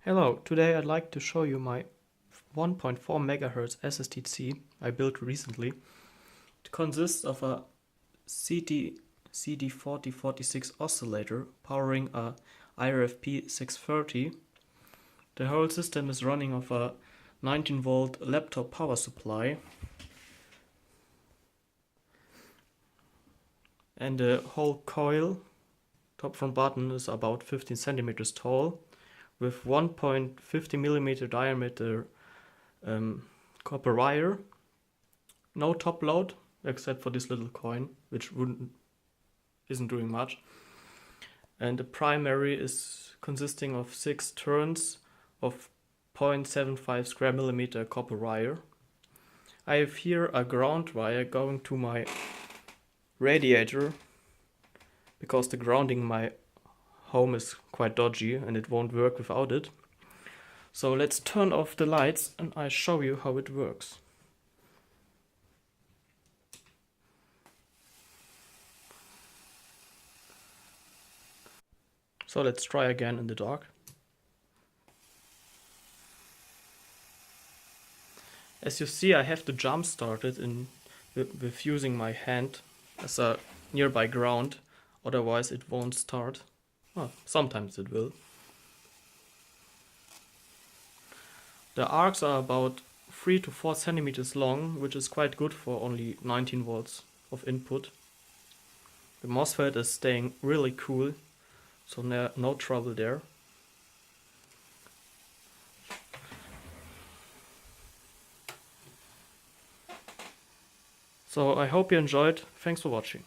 Hello, today I'd like to show you my 1.4 MHz SSTC I built recently. It consists of a CD4046 oscillator powering a IRFP 630. The whole system is running off a 19 volt laptop power supply, and the whole coil, top from bottom, is about 15 centimeters tall with 1.50 mm diameter copper wire. No top load except for this little coin, which isn't doing much. And the primary is consisting of 6 turns of 0.75 square millimeter copper wire. I have here a ground wire going to my radiator because the grounding in my home is quite dodgy and it won't work without it. So let's turn off the lights and I'll show you how it works. So let's try again in the dark. As you see, I have to jump start it with using my hand as a nearby ground, otherwise it won't start. Well, sometimes it will. The arcs are about 3 to 4 centimeters long, which is quite good for only 19 volts of input. The MOSFET is staying really cool, so no trouble there. So I hope you enjoyed. Thanks for watching.